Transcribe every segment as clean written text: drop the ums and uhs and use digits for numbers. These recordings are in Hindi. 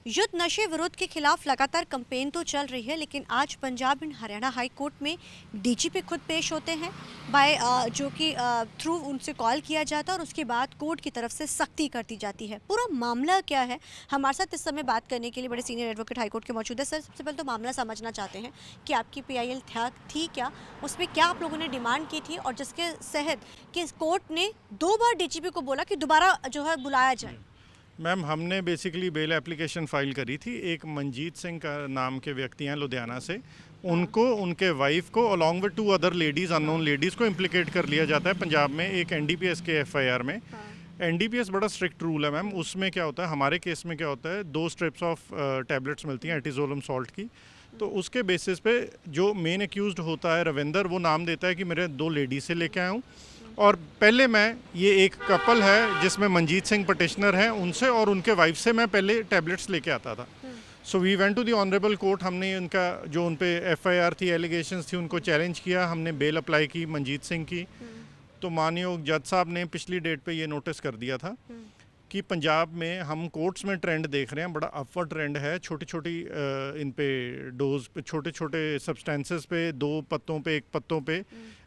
युद्ध नशे विरोध के खिलाफ लगातार कैंपेन तो चल रही है, लेकिन आज Punjab and Haryana high court में डीजीपी खुद पेश होते हैं बाय जो कि थ्रू उनसे कॉल किया जाता है और उसके बाद कोर्ट की तरफ से सख्ती कर दी जाती है। पूरा मामला क्या है, हमारे साथ इस समय बात करने के लिए बड़े सीनियर एडवोकेट हाई कोर्ट के मौजूद है। सर, सबसे पहले तो मामला समझना चाहते हैं कि आपकी पीआईएल थी क्या, उसमें क्या आप लोगों ने डिमांड की थी और जिसके तहत कि कोर्ट ने 2 बार डीजीपी को बोला कि दोबारा जो है बुलाया जाए। मैम, हमने बेसिकली बेल एप्लीकेशन फ़ाइल करी थी। एक मंजीत सिंह का नाम के व्यक्ति हैं लुधियाना से, उनको, उनके वाइफ को along with 2 other ladies, unknown ladies को इम्प्लिकेट कर लिया जाता है पंजाब में एक एनडीपीएस के एफआईआर में। एनडीपीएस बड़ा स्ट्रिक्ट रूल है मैम। उसमें क्या होता है, हमारे केस में क्या होता है, 2 स्ट्रिप्स ऑफ टैबलेट्स मिलती हैं एटिजोलम सॉल्ट की। तो उसके बेसिस पे जो मेन एक्यूज्ड होता है रविंदर, वो नाम देता है कि मेरे 2 लेडीज से लेके आया हूँ और पहले मैं, ये एक कपल है जिसमें मंजीत सिंह पटिशनर हैं, उनसे और उनके वाइफ से मैं पहले टैबलेट्स लेके आता था। So we went to the honourable court. हमने उनका जो उन पे एफआईआर थी, एलिगेशंस थी, उनको चैलेंज किया। हमने बेल अप्लाई की मंजीत सिंह की। तो मानयोग जज साहब ने पिछली डेट पे ये नोटिस कर दिया था कि पंजाब में हम कोर्ट्स में ट्रेंड देख रहे हैं, बड़ा अपवर्ड ट्रेंड है। छोटी छोटी इन पे डोज पे, छोटे छोटे सब्सटेंसेस पे, 2 पत्तों पे, 1 पत्तों पे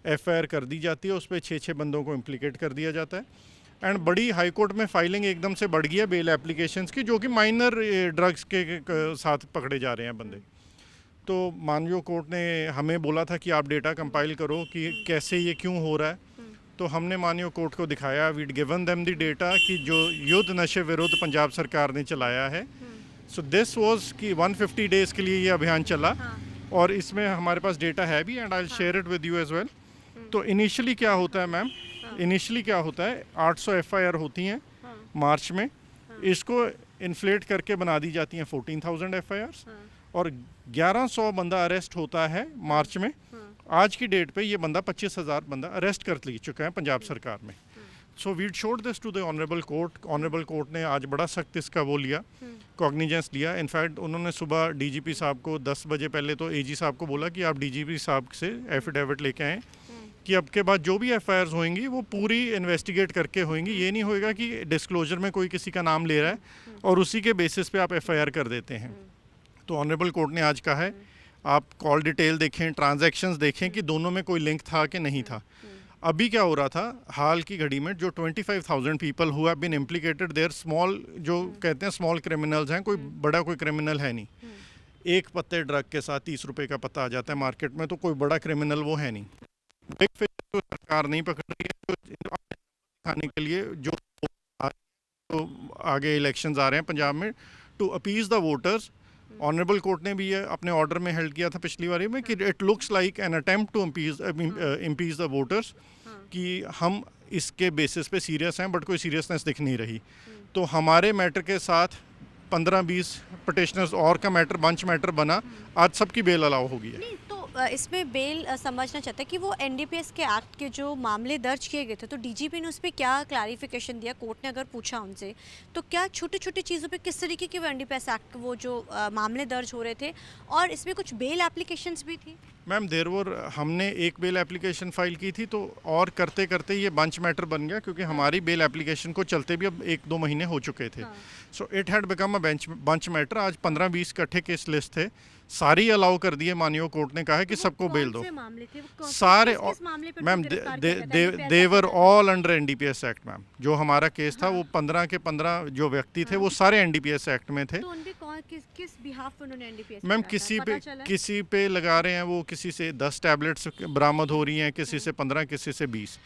एफआईआर कर दी जाती है। उस पर 6-6 बंदों को इम्प्लिकेट कर दिया जाता है। एंड बड़ी हाई कोर्ट में फाइलिंग एकदम से बढ़ गई है बेल एप्लीकेशंस की, जो कि माइनर ड्रग्स के साथ पकड़े जा रहे हैं बंदे। तो माननीय कोर्ट ने हमें बोला था कि आप डेटा कंपाइल करो कि कैसे ये क्यों हो रहा है। तो हमने माननीय कोर्ट को दिखाया, weed given them the data कि जो युद्ध नशे विरुद्ध पंजाब सरकार ने चलाया है। सो दिस वाज कि 150 डेज़ के लिए ये अभियान चला। और इसमें हमारे पास डेटा है भी, and I will share it with you as well. तो इनिशियली क्या होता है मैम, इनिशियली क्या होता है, 800 एफआईआर होती हैं मार्च में। इसको इन्फ्लेट करके बना दी जाती हैं 14,000 एफआईआर्स और 1100 बंदा अरेस्ट होता है मार्च में। आज की डेट पे ये बंदा 25,000 बंदा अरेस्ट कर ली चुका है पंजाब सरकार में। So we showed this to the honourable court. Honourable court ने आज बड़ा सख्त इसका वो लिया, कॉग्निजेंस लिया। इनफैक्ट उन्होंने सुबह डीजीपी साहब को 10 बजे पहले तो एजी साहब को बोला कि आप डीजीपी साहब से एफिडेविट लेके आएँ कि अब के बाद जो भी एफआईआर्स होंगी वो पूरी इन्वेस्टिगेट करके होंगी। ये नहीं होएगा कि डिस्क्लोजर में कोई किसी का नाम ले रहा है और उसी के बेसिस पे आप एफआईआर कर देते हैं। तो ऑनरेबल कोर्ट ने आज कहा है आप कॉल डिटेल देखें, ट्रांजैक्शंस देखें कि दोनों में कोई लिंक था कि नहीं था। अभी क्या हो रहा था हाल की घड़ी में, जो 25,000 people who have been implicated there, small, जो कहते हैं स्मॉल क्रिमिनल्स हैं, कोई बड़ा कोई क्रिमिनल है नहीं। 1 पत्ते ड्रग के साथ 30 रुपये का पत्ता आ जाता है मार्केट में, तो कोई बड़ा क्रिमिनल वो है नहीं। बिग फिश तो सरकार नहीं पकड़ रही है, तो दिखाने के लिए जो तो आगे इलेक्शंस आ रहे हैं पंजाब में, to appease the voters. Honourable court ने भी ये अपने ऑर्डर में हेल्ड किया था पिछली बारी में कि it looks like an attempt to appease the voters, कि हम इसके बेसिस पे सीरियस हैं, बट कोई सीरियसनेस दिख नहीं रही। तो हमारे मैटर के साथ 15-20 पटिशनर्स और का मैटर, बंच मैटर बना। आज सबकी बेल अलाउ होगी है। इसमें बेल समझना चाहता है कि वो एनडीपीएस के एक्ट के जो मामले दर्ज किए गए थे, तो डीजीपी ने उस पर क्या क्लैरिफिकेशन दिया? कोर्ट ने अगर पूछा उनसे तो क्या छोटी छोटी चीज़ों पे किस तरीके के वो एनडीपीएस एक्ट वो जो मामले दर्ज हो रहे थे, और इसमें कुछ बेल एप्लीकेशंस भी थी? मैम, देयर वर, हमने एक बेल एप्लीकेशन फाइल की थी, तो और करते करते ये बंच मैटर बन गया, क्योंकि हमारी बेल एप्लीकेशन को चलते भी अब 1-2 महीने हो चुके थे। So it had become a bunch matter. आज 15-20 इकट्ठे केस लिस्ट थे, सारी अलाउ कर दिए। माननीय कोर्ट ने कहा है कि सबको बेल दो। सारे ma'am, they were all under NDPS act ma'am. जो हमारा केस था वो 15 के 15 जो व्यक्ति थे वो सारे एनडीपीएस एक्ट में थे। किस बिहाफ पे उन्होंने एनडीपीएस मैम, किसी पे लगा रहे हैं, वो किसी से 10 टैबलेट्स बरामद हो रही हैं, किसी से 15, किसी से 20।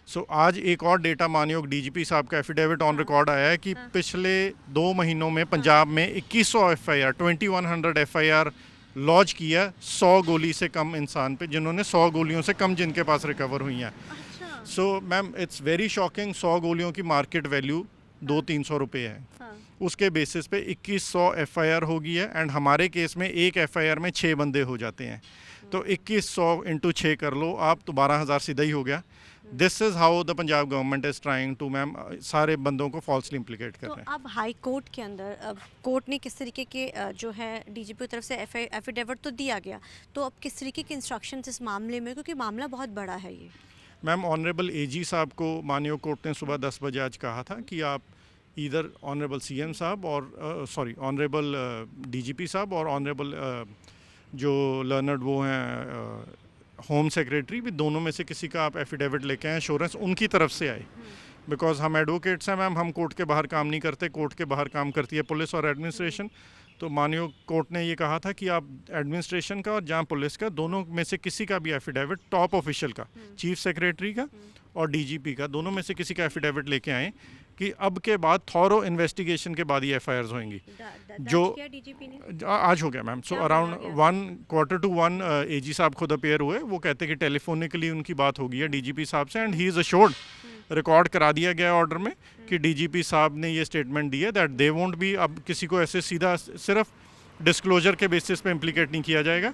सो आज एक और डेटा मानयोग डीजीपी साहब का एफिडेविट ऑन रिकॉर्ड आया है कि पिछले 2 महीनों में पंजाब में 2100 एफआईआर, 2100 एफआईआर लॉन्च किया 100 गोली से कम इंसान पे, जिन्होंने 100 गोलियों से कम जिनके पास रिकवर हुई हैं। So ma'am, it's very shocking. 100 गोलियों की मार्केट वैल्यू 200-300 रुपये है। उसके बेसिस पे 2100 एफआईआर होगी है। एंड हमारे केस में एक एफआईआर में 6 बंदे हो जाते हैं, तो 2100 × 6 कर लो आप, तो 12,000 सीधा ही हो गया। This is how the Punjab government is trying to, ma'am, सारे बंदों को फॉल्सली इम्प्लिकेट कर रहे हैं। तो अब हाई कोर्ट के अंदर अब कोर्ट ने किस तरीके के जो है डीजीपी की तरफ से एफिडेविट तो दिया गया, तो अब किस तरीके के इंस्ट्रक्शंस इस मामले में, क्योंकि मामला बहुत बड़ा है ये? मैम, ऑनरेबल एजी साहब को माननीय कोर्ट ने सुबह 10 बजे आज कहा था कि आप ईदर ऑनरेबल सीएम साहब और सॉरी ऑनरेबल डीजीपी साहब और ऑनरेबल जो लर्नर्ड वो हैं होम सेक्रेटरी भी, दोनों में से किसी का आप एफिडेविट लेके आए, एश्योरेंस उनकी तरफ से आए। बिकॉज हम एडवोकेट्स हैं मैम, हम कोर्ट के बाहर काम नहीं करते, कोर्ट के बाहर काम करती है पुलिस और एडमिनिस्ट्रेशन। तो माननीय कोर्ट ने ये कहा था कि आप एडमिनिस्ट्रेशन का और जहाँ पुलिस का, दोनों में से किसी का भी एफिडेविट, टॉप ऑफिशियल का, चीफ सेक्रेटरी का और डीजीपी का, दोनों में से किसी का एफिडेविट लेके आए कि अब के बाद थॉरो इन्वेस्टिगेशन के बाद ये एफआईआर्स होंगी। जो आज हो गया मैम, सो अराउंड 1:45 एजी साहब खुद अपेयर हुए, वो कहते कि टेलीफोनिकली उनकी बात हो गई है डीजीपी साहब से, and he is assured, record करा दिया गया ऑर्डर में कि डीजीपी साहब ने ये स्टेटमेंट दी है दैट दे वोंट बी, अब किसी को ऐसे सीधा सिर्फ डिस्क्लोजर के बेसिस पे इम्प्लीकेट नहीं किया जाएगा,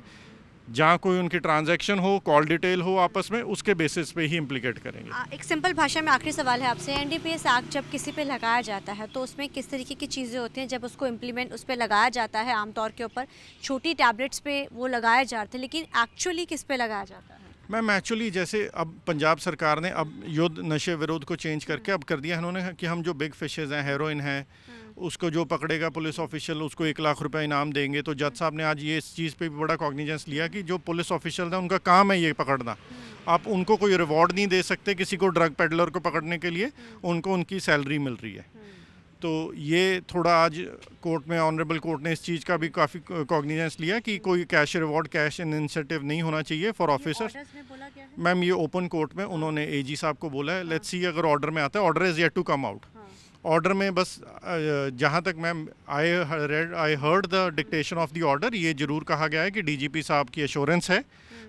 जहाँ कोई उनकी ट्रांजैक्शन हो, कॉल डिटेल हो आपस में, उसके बेसिस पे ही इम्प्लीकेट करेंगे। एक सिंपल भाषा में आखिरी सवाल है आपसे, एनडीपीएस एक्ट जब किसी पे लगाया जाता है तो उसमें किस तरीके की चीज़ें होती हैं जब उसको इम्प्लीमेंट उस पर लगाया जाता है? आमतौर के ऊपर छोटी टैबलेट्स पे वो लगाए जाते हैं, लेकिन एक्चुअली किस पे लगाया जाता है? मैम एक्चुअली जैसे अब पंजाब सरकार ने अब युद्ध नशे विरोध को चेंज करके अब कर दिया है उन्होंने कि हम जो बिग फिशेज हैं, हेरोइन है, उसको जो पकड़ेगा पुलिस ऑफिशियल उसको 1 लाख रुपए इनाम देंगे। तो जज साहब ने आज ये इस चीज़ पे भी बड़ा कॉग्निजेंस लिया कि जो पुलिस ऑफिशियल है उनका काम है ये पकड़ना, आप उनको कोई रिवॉर्ड नहीं दे सकते किसी को ड्रग पेडलर को पकड़ने के लिए, उनको उनकी सैलरी मिल रही है। तो ये थोड़ा आज कोर्ट में ऑनरेबल कोर्ट ने इस चीज़ का भी काफ़ी कॉग्निजेंस लिया कि कोई कैश रिवॉर्ड, कैश इंसेंटिव नहीं होना चाहिए फॉर ऑफिसर्स। मैम ये ओपन कोर्ट में उन्होंने एजी साहब को बोला है, लेट्स सी अगर ऑर्डर में आता है, order is yet to come out. Order में बस जहाँ तक ma'am I heard the dictation of the order, ये ज़रूर कहा गया है कि डीजीपी साहब की एश्योरेंस है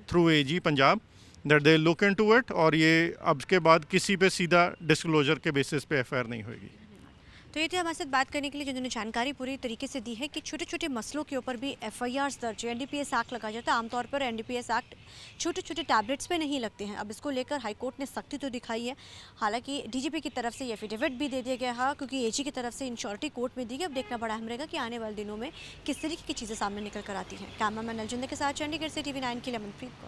through AG Punjab that they look into it, और ये अब के बाद किसी पे सीधा डिस्क्लोजर के बेसिस पे एफआईआर नहीं होगी। तो ये थे हमारे साथ बात करने के लिए जिन्होंने जानकारी पूरी तरीके से दी है कि छोटे छोटे मसलों के ऊपर भी एफआईआर्स दर्ज, एनडीपीएस एक्ट लगाया जाता है। आमतौर पर एनडीपीएस एक्ट छोटे छोटे टैबलेट्स पे नहीं लगते हैं। अब इसको लेकर हाईकोर्ट ने सख्ती तो दिखाई है, हालांकि डीजीपी की तरफ से ये एफिडेविट भी दे दिया गया है क्योंकि एजी की तरफ से इंश्योरिटी कोर्ट में दी गई। अब देखना बड़ा अहम रहेगा कि आने वाले दिनों में किस तरीके की चीज़ें सामने निकल कर आती हैं। कैमरामैन अलजिंदर के साथ चंडीगढ़ से TV9 के लिए मनप्रीत।